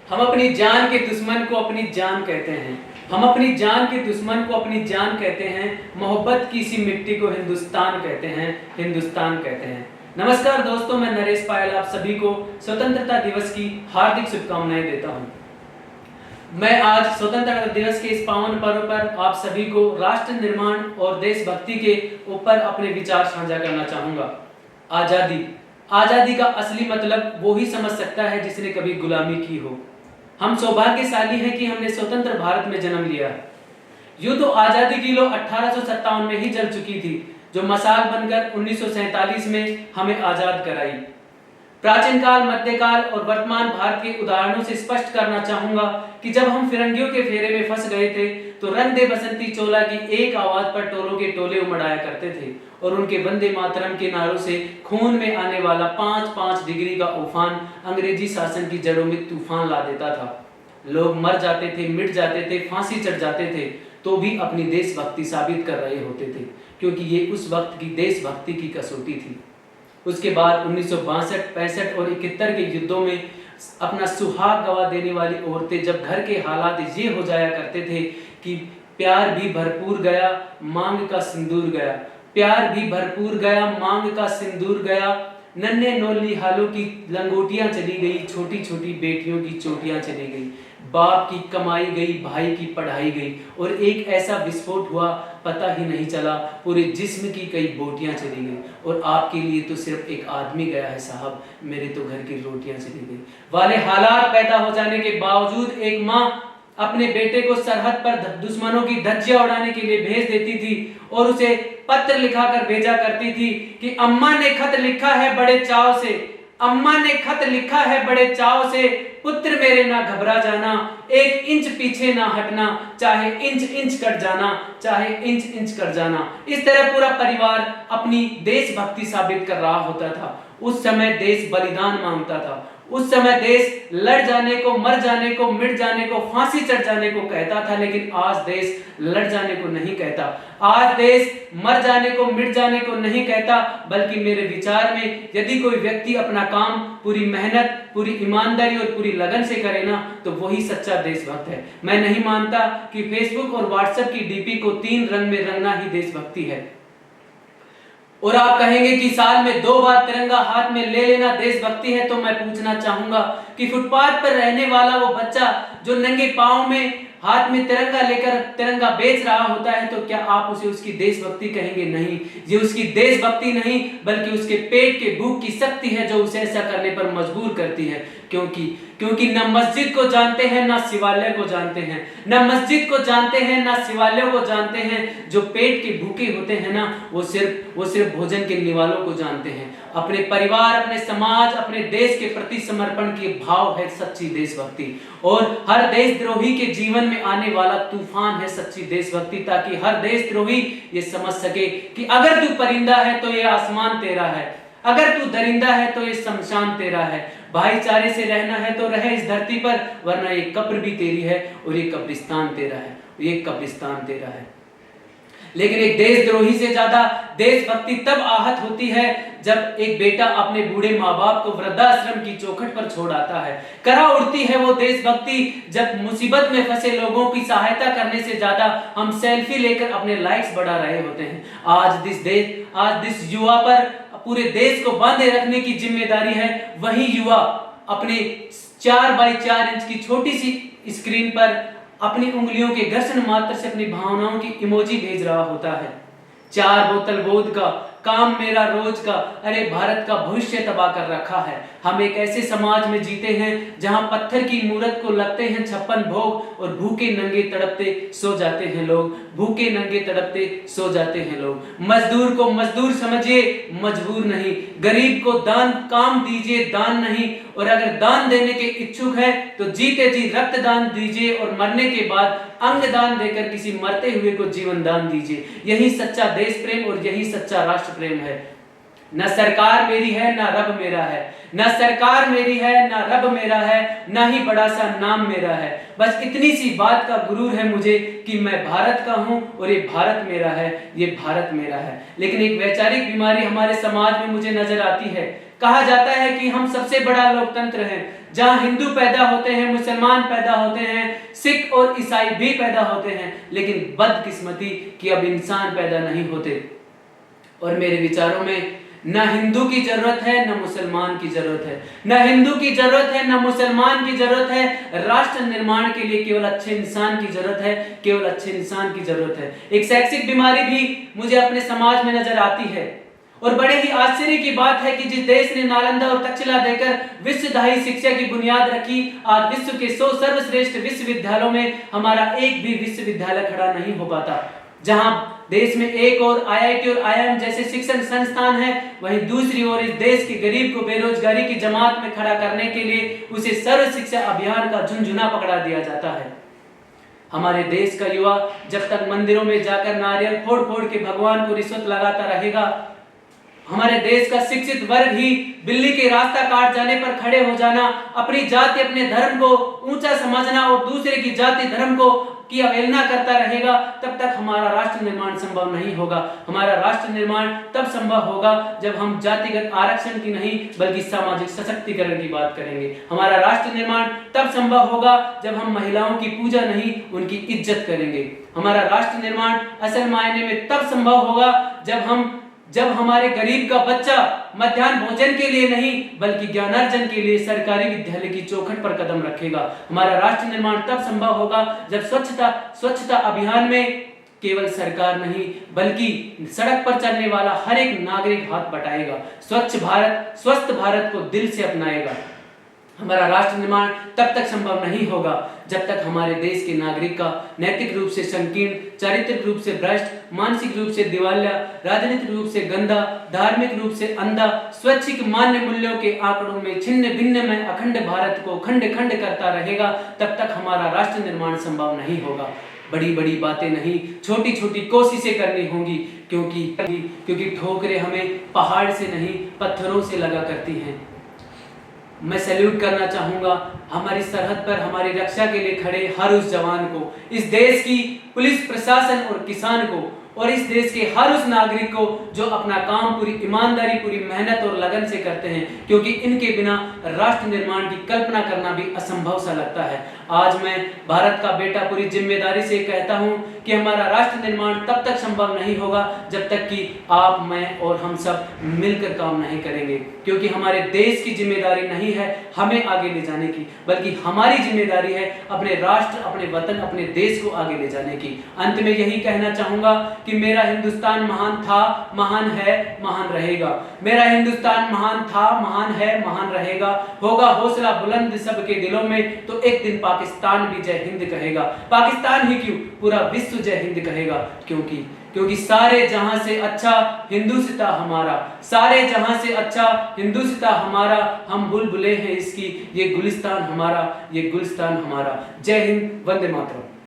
हम अपनी जान के दुश्मन को अपनी जान कहते हैं। हम अपनी जान के दुश्मन को अपनी जान कहते हैं। मोहब्बत की इसी मिट्टी को हिंदुस्तान कहते हैं, हिंदुस्तान कहते हैं। नमस्कार दोस्तों, मैं नरेश पायल आप सभी को स्वतंत्रता दिवस की हार्दिक शुभकामनाएं देता हूं। मैं आज स्वतंत्रता दिवस के इस पावन पर्व पर आप सभी को राष्ट्र निर्माण और देशभक्ति के ऊपर अपने विचार साझा करना चाहूंगा। आजादी का असली मतलब वो ही समझ सकता है जिसने कभी गुलामी की हो। हम सौभाग्यशाली हैं कि हमने स्वतंत्र भारत में जन्म लिया। यूं तो आजादी की लौ 1857 में ही जल चुकी थी, जो मसाल बनकर 1947 में हमें आजाद कराई। प्राचीन काल, मध्यकाल और वर्तमान भारत के उदाहरणों से स्पष्ट करना चाहूंगा कि जब हम फिरंगियों के फेरे में फंस गए थे तो रंग दे बसंती चोला की एक आवाज पर टोलों के टोले उमड़ाया करते थे और उनके वंदे मातरम के नारों से खून में आने वाला 5-5 डिग्री का उफान अंग्रेजी शासन की जड़ों में तूफान ला देता था। लोग मर जाते थे, मिट जाते थे, फांसी चढ़ जाते थे, तो भी अपनी देशभक्ति साबित कर रहे होते थे, क्योंकि ये उस वक्त की देशभक्ति की कसौटी थी। उसके बाद 1962, 65 और 71 के युद्धों में अपना सुहाग गवा देने वाली औरतें जब घर के हालात ये हो जाया करते थे कि प्यार भी भरपूर गया, मांग का सिंदूर गया, प्यार भी भरपूर गया, मांग का सिंदूर गया, नन्हे नोली हालों की लंगोटियां चली गई, छोटी छोटी बेटियों की चोटियां चली गई, बाप की कमाई गई, भाई की पढ़ाई गई, और एक ऐसा विस्फोट हुआ पता ही नहीं चला, पूरे जिस्म की कई बोटियां चली गई, और आपके लिए तो सिर्फ एक आदमी गया है साहब, मेरे तो घर की रोटियां चली गई वाले हालात पैदा हो जाने के बावजूद एक माँ अपने बेटे को सरहद पर दुश्मनों की धज्जियां उड़ाने के लिए भेज देती थी और उसे पत्र लिखाकर भेजा करती थी कि अम्मा ने खत लिखा है बड़े चाव से, अम्मा ने खत लिखा है बड़े चाव से, पुत्र मेरे ना घबरा जाना, 1 इंच पीछे ना हटना, चाहे इंच इंच कट जाना, चाहे इंच इंच कट जाना। इस तरह पूरा परिवार अपनी देशभक्ति साबित कर रहा होता था। उस समय देश बलिदान मांगता था। उस समय देश लड़ जाने को, मर जाने को, मिट जाने को, फांसी चढ़ जाने को कहता था, लेकिन आज देश लड़ जाने को नहीं कहता। आज देश मर जाने को, मिट जाने को नहीं कहता, बल्कि मेरे विचार में यदि कोई व्यक्ति अपना काम पूरी मेहनत, पूरी ईमानदारी और पूरी लगन से करे ना, तो वही सच्चा देशभक्त है। मैं नहीं मानता कि फेसबुक और व्हाट्सएप की डीपी को 3 रंग में रंगना ही देशभक्ति है। और आप कहेंगे कि साल में 2 बार तिरंगा हाथ में ले लेना देशभक्ति है, तो मैं पूछना चाहूंगा कि फुटपाथ पर रहने वाला वो बच्चा जो नंगे पांव में हाथ में तिरंगा लेकर तिरंगा बेच रहा होता है, तो क्या आप उसे उसकी देशभक्ति कहेंगे? नहीं, ये उसकी देशभक्ति नहीं, बल्कि उसके पेट के भूख की शक्ति है जो उसे ऐसा करने पर मजबूर करती है। क्योंकि न मस्जिद को जानते हैं, ना शिवालय को जानते हैं, न मस्जिद को जानते हैं, ना शिवालय को जानते हैं। जो पेट के भूखे होते हैं ना, वो सिर्फ भोजन के निवालों को जानते हैं। अपने परिवार, अपने समाज, अपने देश के प्रति समर्पण के भाव है सच्ची देशभक्ति। और हर देशद्रोही के जीवन में आने वाला तूफान है सच्ची देशभक्ति, ताकि हर देशद्रोही ये समझ सके कि अगर तू परिंदा है तो ये आसमान तेरा है, अगर तू दरिंदा है तो ये शमशान तेरा है। भाईचारे से रहना है तो रहे इस धरती पर, वरना ये कब्र भी तेरी है और ये कब्रिस्तान तेरा है, ये कब्रिस्तान तेरा है। लेकिन एक देशद्रोही से ज्यादा देशभक्ति तब आहत होती है जब एक बेटा अपने बूढ़े माँ बाप को वृद्धाश्रम की चौखट पर छोड़ आता है। करा उड़ती है वो देशभक्ति जब मुसीबत में फंसे लोगों की सहायता करने से ज्यादा हम सेल्फी लेकर अपने लाइक्स बढ़ा रहे होते हैं। आज जिस युवा पर पूरे देश को बांधे रखने की जिम्मेदारी है, वही युवा अपने 4x4 इंच की छोटी सी स्क्रीन पर अपनी उंगलियों के घर्षण मात्र से अपनी भावनाओं की इमोजी भेज रहा होता है। 4 बोतल वोदका, काम मेरा रोज का, अरे भारत का भविष्य तबाह कर रखा है। हम एक ऐसे समाज में जीते हैं जहां पत्थर की मूरत को लगते हैं 56 भोग और भूखे नंगे तड़पते सो जाते हैं लोग, भूखे नंगे तड़पते सो जाते हैं लोग। मजदूर को मजदूर समझिए, मजबूर नहीं। गरीब को दान काम दीजिए, दान नहीं। और अगर दान देने के इच्छुक है तो जीते जी रक्त दान दीजिए और मरने के बाद अंग दान देकर किसी मरते हुए को जीवन दान दीजिए। यही सच्चा देश प्रेम और यही सच्चा राष्ट्र प्रेम है। न सरकार मेरी है, ना रब मेरा है, न सरकार मेरी है, ना रब मेरा है, ना ही बड़ा सा नाम मेरा है। बस इतनी सी बात का गुरूर है मुझे कि मैं भारत का हूं और ये भारत मेरा है, ये भारत मेरा है। लेकिन एक वैचारिक बीमारी हमारे समाज में मुझे नजर आती है कहा जाता है कि हम सबसे बड़ा लोकतंत्र हैं, जहां हिंदू पैदा होते हैं, मुसलमान पैदा होते हैं, सिख और ईसाई भी पैदा होते हैं, लेकिन बदकिस्मती कि अब इंसान पैदा नहीं होते। और मेरे विचारों में न हिंदू की जरूरत है, न मुसलमान की जरूरत है, न हिंदू की जरूरत है, न मुसलमान की जरूरत है। राष्ट्र निर्माण के लिए केवल अच्छे इंसान की जरूरत है, केवल अच्छे इंसान की जरूरत है। एक शैक्षिक बीमारी भी मुझे अपने समाज में नजर आती है, और बड़े ही आश्चर्य की बात है कि जिस देश ने नालंदा और तक्षशिला देकर विश्वदायी शिक्षा की बुनियाद रखी, आज विश्व के 100 सर्वश्रेष्ठ विश्वविद्यालयों में हमारा एक भी विश्वविद्यालय खड़ा नहीं हो पाता। जहां देश में एक और आईआईटी और आईआईएम जैसे शिक्षण संस्थान है, वहीं दूसरी ओर इस देश के गरीब को बेरोजगारी की जमात में खड़ा करने के लिए उसे सर्व शिक्षा अभियान का झुंझुना पकड़ा दिया जाता है। हमारे देश का युवा जब तक मंदिरों में जाकर नारियल फोड़ फोड़ के भगवान को रिश्वत लगाता रहेगा, हमारे देश का शिक्षित वर्ग ही बिल्ली के रास्ता काट जाने पर खड़े हो जाना, अपनी जाति अपने धर्म को ऊंचा समझना और दूसरे की जाति धर्म को की अवहेलना करता रहेगा, तब तक हमारा राष्ट्र निर्माण संभव नहीं होगा। हमारा राष्ट्र निर्माण तब संभव होगा जब हम जातिगत आरक्षण की नहीं बल्कि सामाजिक सशक्तिकरण की बात करेंगे। हमारा राष्ट्र निर्माण तब संभव होगा जब हम महिलाओं की पूजा नहीं उनकी इज्जत करेंगे। हमारा राष्ट्र निर्माण असल मायने में तब संभव होगा जब हमारे गरीब का बच्चा मध्याह्न भोजन के लिए नहीं बल्कि ज्ञानार्जन के लिए सरकारी विद्यालय की चौखट पर कदम रखेगा। हमारा राष्ट्र निर्माण तब संभव होगा जब स्वच्छता अभियान में केवल सरकार नहीं बल्कि सड़क पर चलने वाला हर एक नागरिक हाथ बटाएगा, स्वच्छ भारत स्वस्थ भारत को दिल से अपनाएगा। हमारा राष्ट्र निर्माण तब तक संभव नहीं होगा जब तक हमारे देश के नागरिक का नैतिक रूप से संकीर्ण, चारित्रिक रूप से भ्रष्ट, मानसिक रूप से दिवालिया, राजनीतिक रूप से गंदा, धार्मिक रूप से अंधा, स्वैच्छिक मान्य मूल्यों के आंकड़ों में छिन्न भिन्न में अखंड भारत को खंड खंड करता रहेगा, तब तक हमारा राष्ट्र निर्माण संभव नहीं होगा। बड़ी बड़ी बातें नहीं, छोटी छोटी कोशिशें करनी होंगी, क्योंकि ठोकरें हमें पहाड़ से नहीं पत्थरों से लगा करती हैं। मैं सैल्यूट करना चाहूंगा हमारी सरहद पर हमारी रक्षा के लिए खड़े हर उस जवान को, इस देश की पुलिस प्रशासन और किसान को, और इस देश के हर उस नागरिक को जो अपना काम पूरी ईमानदारी, पूरी मेहनत और लगन से करते हैं, क्योंकि इनके बिना राष्ट्र निर्माण की कल्पना करना भी असंभव सा लगता है। आज मैं भारत का बेटा पूरी जिम्मेदारी से कहता हूं कि हमारा राष्ट्र निर्माण तब तक संभव नहीं होगा जब तक कि आप, मैं और हम सब मिलकर काम नहीं करेंगे, क्योंकि हमारे देश की जिम्मेदारी नहीं है हमें आगे ले जाने की, बल्कि हमारी जिम्मेदारी है अपने राष्ट्र, अपने वतन, अपने देश को आगे ले जाने की। अंत में यही कहना चाहूंगा कि मेरा हिंदुस्तान महान था, महान है, महान रहेगा। मेरा हिंदुस्तान महान था, महान है, महान रहेगा। होगा हौसला बुलंद सबके दिलों में तो एक दिन पाकिस्तान भी जय हिंद कहेगा। पाकिस्तान ही क्यों, पूरा विश्व जय हिंद कहेगा, क्योंकि सारे जहां से अच्छा हिंदुस्तान हमारा, सारे जहां से अच्छा हिंदुस्तान हमारा, हम बुलबुलें हैं इसकी, ये गुलिस्तान हमारा, ये गुलिस्तान हमारा। जय हिंद, वंदे मातरम।